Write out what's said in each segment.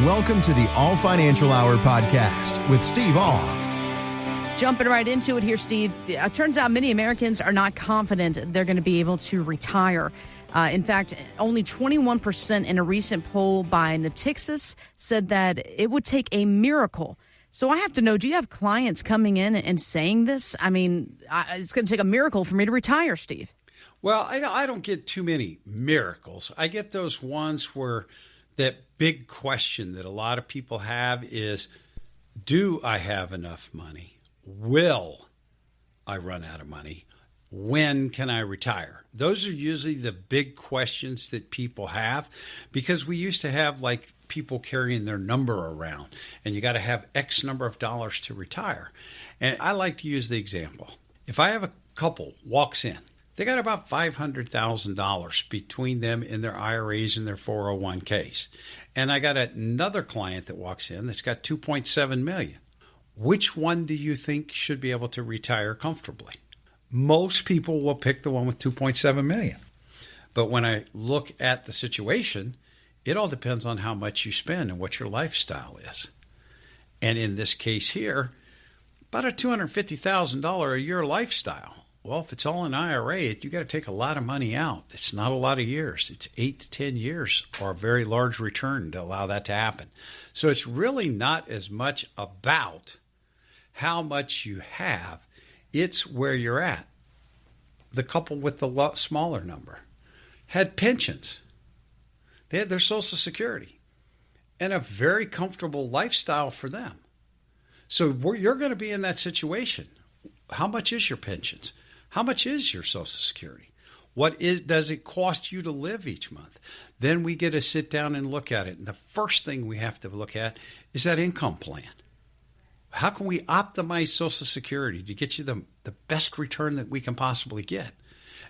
Welcome to the All Financial Hour podcast with Steve Aul. Jumping right into it here, Steve. It turns out many Americans are not confident they're going to be able to retire. In fact, only 21% in a recent poll by Natixis said that it would take a miracle. So I have to know, do you have clients coming in and saying this? I mean, it's going to take a miracle for me to retire, Steve. Well, I don't get too many miracles. I get those ones where that big question that a lot of people have is, do I have enough money? Will I run out of money? When can I retire? Those are usually the big questions that people have, because we used to have like people carrying their number around, and you got to have X number of dollars to retire. And I like to use the example. If I have a couple walks in, they got about $500,000 between them in their IRAs and their 401ks. And I got another client that walks in that's got $2.7 million. Which one do you think should be able to retire comfortably? Most people will pick the one with $2.7 million. But when I look at the situation, it all depends on how much you spend and what your lifestyle is. And in this case here, about a $250,000 a year lifestyle. Well, if it's all in IRA, you got to take a lot of money out. It's not a lot of years. It's 8 to 10 years or a very large return to allow that to happen. So it's really not as much about how much you have. It's where you're at. The couple with the smaller number had pensions. They had their Social Security and a very comfortable lifestyle for them. So you're going to be in that situation. How much is your pensions? How much is your Social Security? Does it cost you to live each month? Then we get to sit down and look at it. And the first thing we have to look at is that income plan. How can we optimize Social Security to get you the best return that we can possibly get?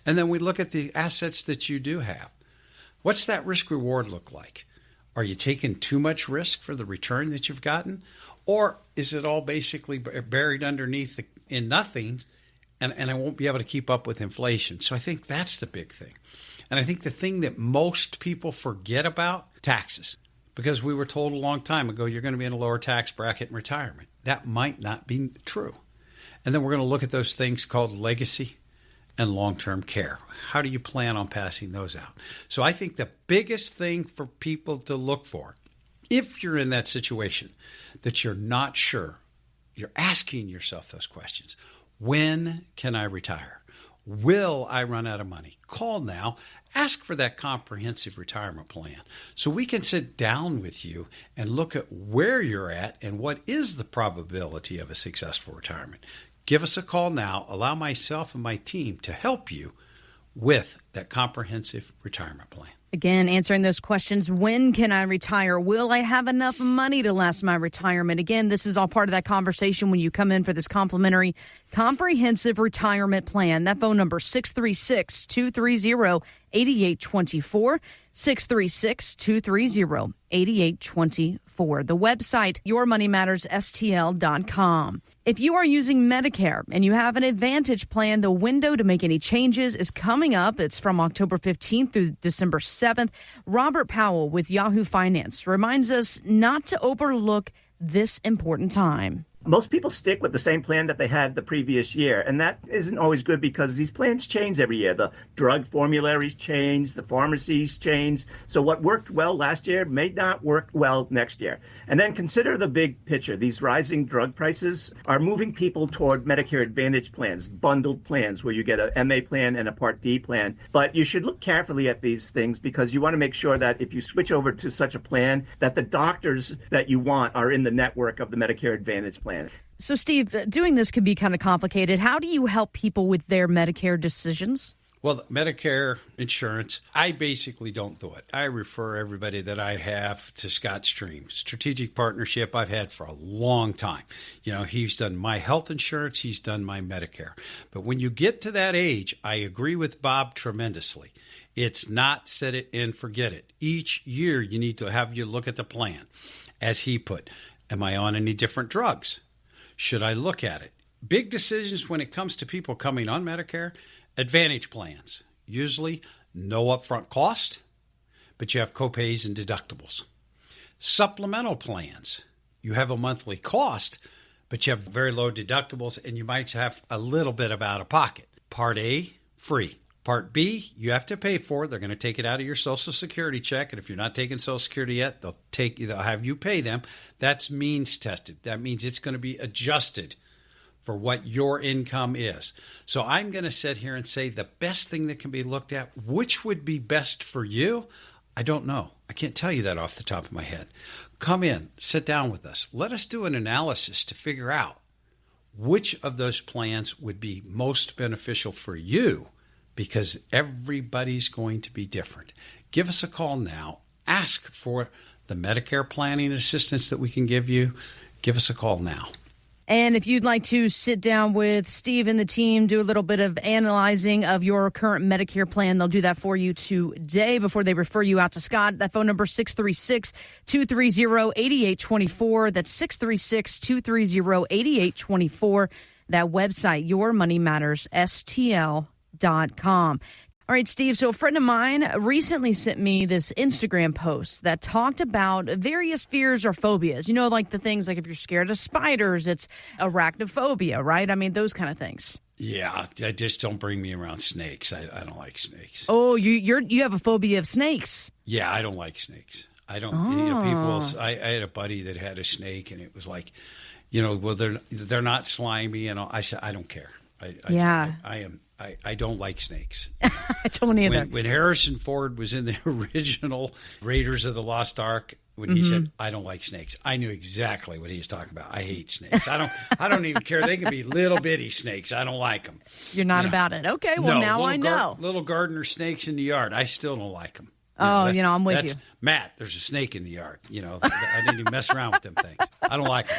And then we look at the assets that you do have. What's that risk reward look like? Are you taking too much risk for the return that you've gotten? Or is it all basically buried underneath in nothing? And I won't be able to keep up with inflation. So I think that's the big thing. And I think the thing that most people forget about, taxes. Because we were told a long time ago, you're going to be in a lower tax bracket in retirement. That might not be true. And then we're going to look at those things called legacy and long-term care. How do you plan on passing those out? So I think the biggest thing for people to look for, if you're in that situation, that you're not sure, you're asking yourself those questions. When can I retire? Will I run out of money? Call now. Ask for that comprehensive retirement plan so we can sit down with you and look at where you're at and what is the probability of a successful retirement. Give us a call now. Allow myself and my team to help you with that comprehensive retirement plan. Again, answering those questions. When can I retire? Will I have enough money to last my retirement? Again, this is all part of that conversation when you come in for this complimentary comprehensive retirement plan. That phone number, 636-230-8824, 636-230-8824. The website, yourmoneymattersstl.com. If you are using Medicare and you have an Advantage plan, the window to make any changes is coming up. It's from October 15th through December 7th. Robert Powell with Yahoo Finance reminds us not to overlook this important time. Most people stick with the same plan that they had the previous year, and that isn't always good because these plans change every year. The drug formularies change, the pharmacies change. So what worked well last year may not work well next year. And then consider the big picture. These rising drug prices are moving people toward Medicare Advantage plans, bundled plans where you get a MA plan and a Part D plan. But you should look carefully at these things because you want to make sure that if you switch over to such a plan, that the doctors that you want are in the network of the Medicare Advantage plan. So, Steve, doing this can be kind of complicated. How do you help people with their Medicare decisions? Well, Medicare insurance, I basically don't do it. I refer everybody that I have to Scott Stream. Strategic partnership I've had for a long time. You know, he's done my health insurance, he's done my Medicare. But when you get to that age, I agree with Bob tremendously. It's not set it and forget it. Each year you need to have you look at the plan. As he put, am I on any different drugs? Should I look at it? Big decisions when it comes to people coming on Medicare, Advantage plans. Usually no upfront cost, but you have copays and deductibles. Supplemental plans. You have a monthly cost, but you have very low deductibles, and you might have a little bit of out of pocket. Part A, free. Part B, you have to pay for. They're going to take it out of your Social Security check, and if you're not taking Social Security yet, they'll have you pay them. That's means tested. That means it's going to be adjusted for what your income is. So I'm going to sit here and say the best thing that can be looked at, which would be best for you, I don't know. I can't tell you that off the top of my head. Come in, sit down with us. Let us do an analysis to figure out which of those plans would be most beneficial for you, because everybody's going to be different. Give us a call now. Ask for the Medicare planning assistance that we can give you. Give us a call now. And if you'd like to sit down with Steve and the team, do a little bit of analyzing of your current Medicare plan, they'll do that for you today before they refer you out to Scott. That phone number, 636-230-8824. That's 636-230-8824. That website, yourmoneymattersstl.com. All right, Steve, so a friend of mine recently sent me this Instagram post that talked about various fears or phobias. You know, like the things like if you're scared of spiders, it's arachnophobia, right? I mean, those kind of things. Yeah, just don't bring me around snakes. I don't like snakes. Oh, you have a phobia of snakes. Yeah, I don't like snakes. I don't. People. I had a buddy that had a snake, and it was like, well, they're not slimy, and I said I don't care. I don't like snakes. I don't either. When Harrison Ford was in the original Raiders of the Lost Ark, when he said, I don't like snakes, I knew exactly what he was talking about. I hate snakes. I don't even care. They can be little bitty snakes. I don't like them. You're not about it. Okay, well, now I know. Little gardener snakes in the yard. I still don't like them. I'm with you. Matt, there's a snake in the yard. I didn't even mess around with them things. I don't like them.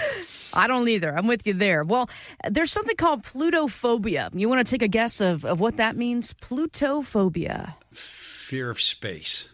I don't either. I'm with you there. Well, there's something called plutophobia. You want to take a guess of what that means? Plutophobia. Fear of space.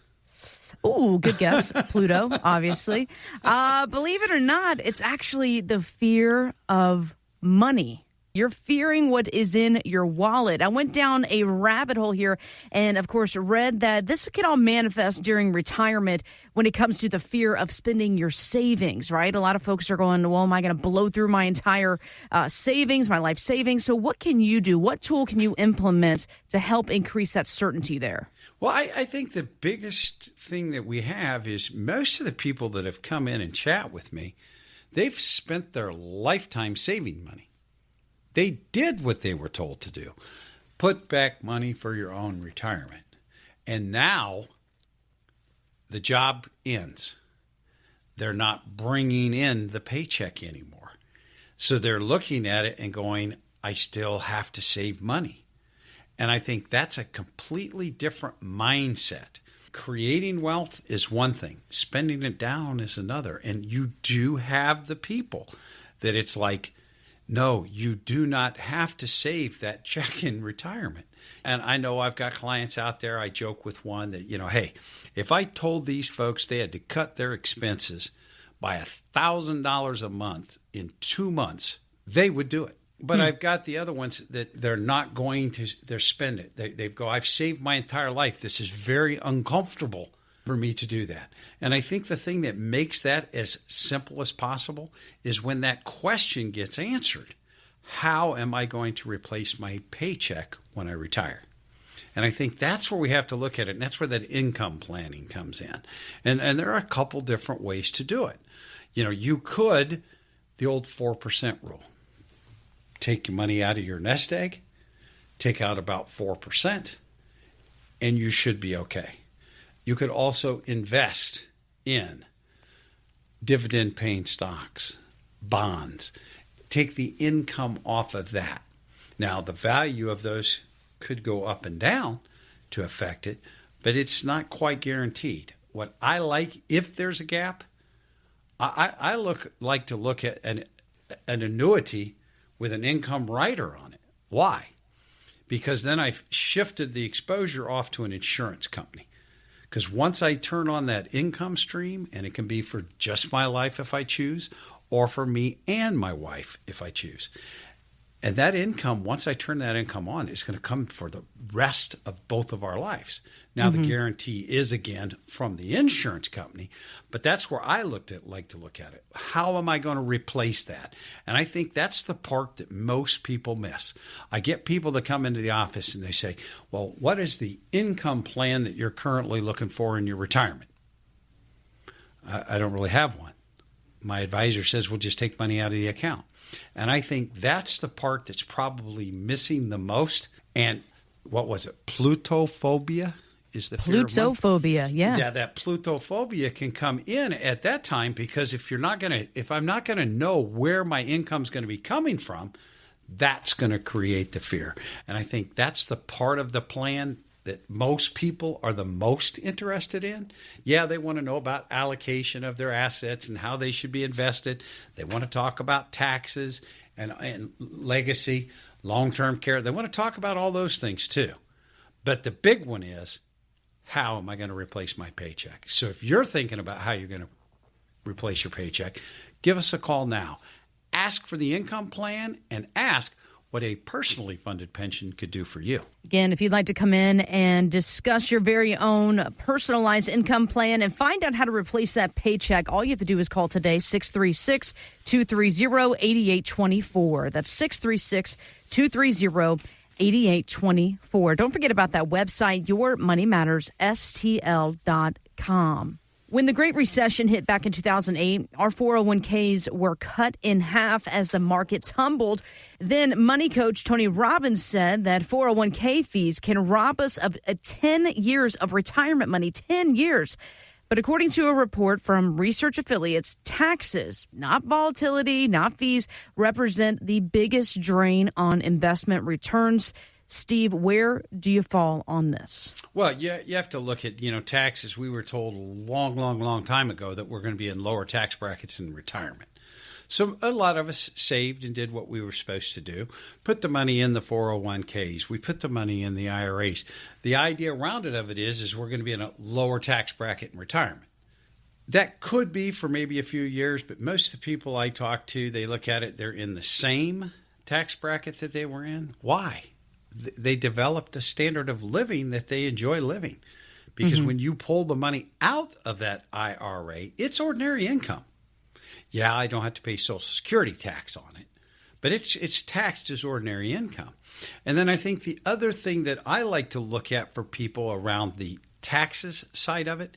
Ooh, good guess. Pluto, obviously. Believe it or not, it's actually the fear of money. You're fearing what is in your wallet. I went down a rabbit hole here and, of course, read that this can all manifest during retirement when it comes to the fear of spending your savings, right? A lot of folks are going, well, am I going to blow through my entire savings, my life savings? So what can you do? What tool can you implement to help increase that certainty there? Well, I think the biggest thing that we have is most of the people that have come in and chat with me, they've spent their lifetime saving money. They did what they were told to do. Put back money for your own retirement. And now the job ends. They're not bringing in the paycheck anymore. So they're looking at it and going, I still have to save money. And I think that's a completely different mindset. Creating wealth is one thing. Spending it down is another. And you do have the people that it's like, no, you do not have to save that check in retirement. And I know I've got clients out there. I joke with one that, hey, if I told these folks they had to cut their expenses by $1,000 a month in 2 months, they would do it. But I've got the other ones that they're not going to, they're spend it. They go, I've saved my entire life. This is very uncomfortable for me to do that. And I think the thing that makes that as simple as possible is when that question gets answered, how am I going to replace my paycheck when I retire? And I think that's where we have to look at it. And that's where that income planning comes in. And there are a couple different ways to do it. You could, the old 4% rule, take your money out of your nest egg, take out about 4%, and you should be okay. You could also invest in dividend-paying stocks, bonds. Take the income off of that. Now, the value of those could go up and down to affect it, but it's not quite guaranteed. What I like, if there's a gap, I like to look at an annuity with an income rider on it. Why? Because then I've shifted the exposure off to an insurance company. Because once I turn on that income stream, and it can be for just my life if I choose, or for me and my wife if I choose, And that income, once I turn that income on, is going to come for the rest of both of our lives. Now, the guarantee is, again, from the insurance company, but that's where I like to look at it. How am I going to replace that? And I think that's the part that most people miss. I get people that come into the office and they say, well, what is the income plan that you're currently looking for in your retirement? I don't really have one. My advisor says, we'll just take money out of the account. And I think that's the part that's probably missing the most. And what was it? Plutophobia is the fear of money. Plutophobia, yeah. Yeah, that plutophobia can come in at that time, because if I'm not going to know where my income's going to be coming from, that's going to create the fear. And I think that's the part of the plan that most people are the most interested in. Yeah, they want to know about allocation of their assets and how they should be invested. They want to talk about taxes and legacy, long-term care. They want to talk about all those things too. But the big one is, how am I going to replace my paycheck? So if you're thinking about how you're going to replace your paycheck, give us a call now. Ask for the income plan and ask what a personally funded pension could do for you. Again, if you'd like to come in and discuss your very own personalized income plan and find out how to replace that paycheck, all you have to do is call today, 636-230-8824. That's 636-230-8824. Don't forget about that website, yourmoneymattersstl.com. When the Great Recession hit back in 2008, our 401ks were cut in half as the market tumbled. Then money coach Tony Robbins said that 401k fees can rob us of 10 years of retirement money, 10 years. But according to a report from research affiliates, taxes, not volatility, not fees, represent the biggest drain on investment returns. Steve, where do you fall on this? Well, you have to look at, taxes. We were told a long time ago that we're going to be in lower tax brackets in retirement. So a lot of us saved and did what we were supposed to do, put the money in the 401ks. We put the money in the IRAs. The idea around it is we're going to be in a lower tax bracket in retirement. That could be for maybe a few years, but most of the people I talk to, they look at it, they're in the same tax bracket that they were in. Why? They developed a standard of living that they enjoy living. Because when you pull the money out of that IRA, it's ordinary income. Yeah, I don't have to pay Social Security tax on it, but it's taxed as ordinary income. And then I think the other thing that I like to look at for people around the taxes side of it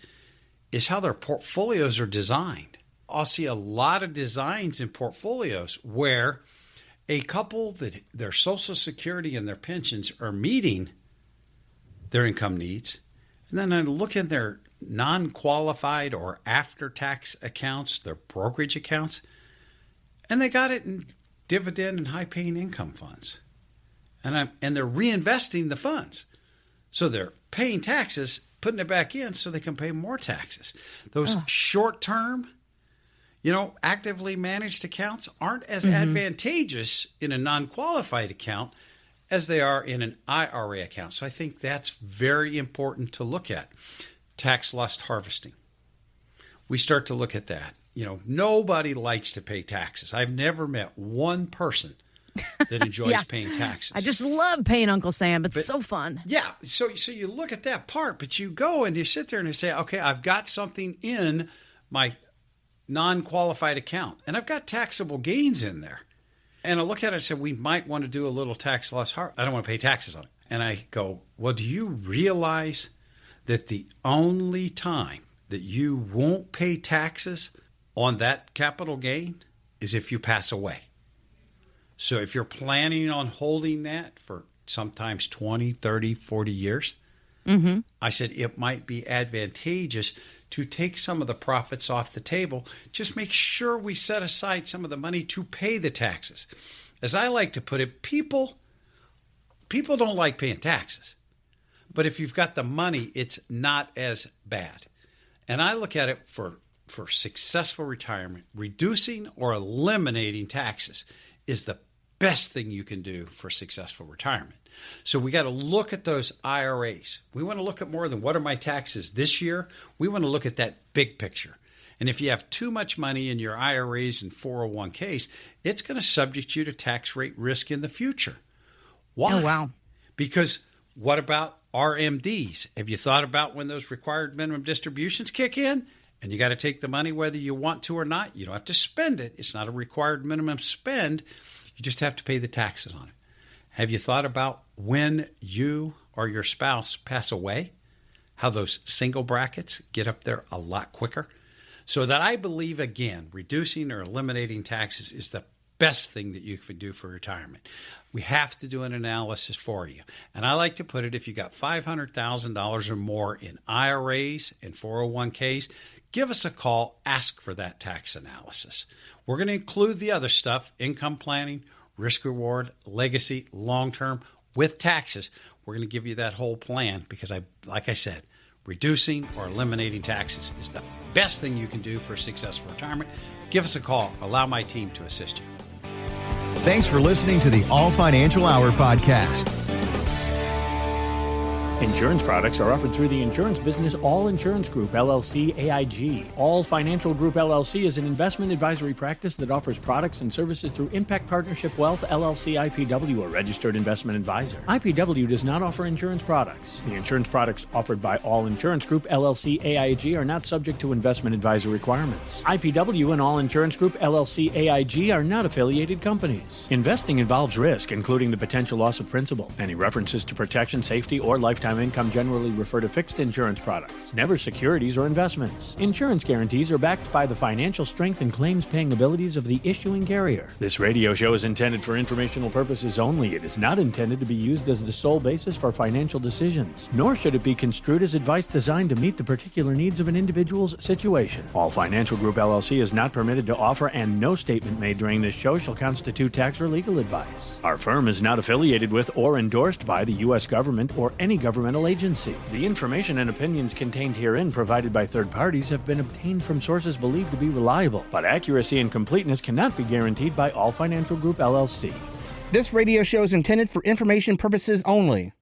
is how their portfolios are designed. I'll see a lot of designs in portfolios where a couple that their Social Security and their pensions are meeting their income needs, and then I look at their non-qualified or after-tax accounts, their brokerage accounts, and they got it in dividend and high-paying income funds. And they're reinvesting the funds. So they're paying taxes, putting it back in so they can pay more taxes. Those short-term, actively managed accounts aren't as advantageous in a non-qualified account as they are in an IRA account. So I think that's very important to look at. Tax loss harvesting. We start to look at that. Nobody likes to pay taxes. I've never met one person that enjoys paying taxes. I just love paying Uncle Sam. It's so fun. Yeah. So you look at that part, but you go and you sit there and you say, okay, I've got something in my non-qualified account, and I've got taxable gains in there. And I look at it and say, we might want to do a little tax loss. I don't want to pay taxes on it. And I go, well, do you realize that the only time that you won't pay taxes on that capital gain is if you pass away? So if you're planning on holding that for sometimes 20, 30, 40 years, I said it might be advantageous to take some of the profits off the table. Just make sure we set aside some of the money to pay the taxes. As I like to put it, people don't like paying taxes. But if you've got the money, it's not as bad. And I look at it for successful retirement, reducing or eliminating taxes is the best thing you can do for successful retirement. So we got to look at those IRAs. We want to look at more than what are my taxes this year. We want to look at that big picture. And if you have too much money in your IRAs and 401ks, it's going to subject you to tax rate risk in the future. Why? Oh, wow. Because what about RMDs? Have you thought about when those required minimum distributions kick in and you got to take the money whether you want to or not? You don't have to spend it. It's not a required minimum spend. You just have to pay the taxes on it. Have you thought about when you or your spouse pass away, how those single brackets get up there a lot quicker? So that I believe, again, reducing or eliminating taxes is the best thing that you could do for retirement. We have to do an analysis for you. And I like to put it, if you got $500,000 or more in IRAs and 401ks, give us a call, ask for that tax analysis. We're going to include the other stuff, income planning, risk reward, legacy, long-term, with taxes. We're going to give you that whole plan because, like I said, reducing or eliminating taxes is the best thing you can do for a successful retirement. Give us a call. Allow my team to assist you. Thanks for listening to the All Financial Hour podcast. Insurance products are offered through the insurance business All Insurance Group, LLC, AIG. All Financial Group, LLC is an investment advisory practice that offers products and services through Impact Partnership Wealth, LLC, IPW, a registered investment advisor. IPW does not offer insurance products. The insurance products offered by All Insurance Group, LLC, AIG are not subject to investment advisor requirements. IPW and All Insurance Group, LLC, AIG are not affiliated companies. Investing involves risk, including the potential loss of principal. Any references to protection, safety, or lifetime income generally refer to fixed insurance products, never securities or investments. Insurance guarantees are backed by the financial strength and claims-paying abilities of the issuing carrier. This radio show is intended for informational purposes only. It is not intended to be used as the sole basis for financial decisions, nor should it be construed as advice designed to meet the particular needs of an individual's situation. All Financial Group, LLC is not permitted to offer, and no statement made during this show shall constitute tax or legal advice. Our firm is not affiliated with or endorsed by the U.S. government or any governmental agency. The information and opinions contained herein provided by third parties have been obtained from sources believed to be reliable, but accuracy and completeness cannot be guaranteed by All Financial Group, LLC. This radio show is intended for information purposes only.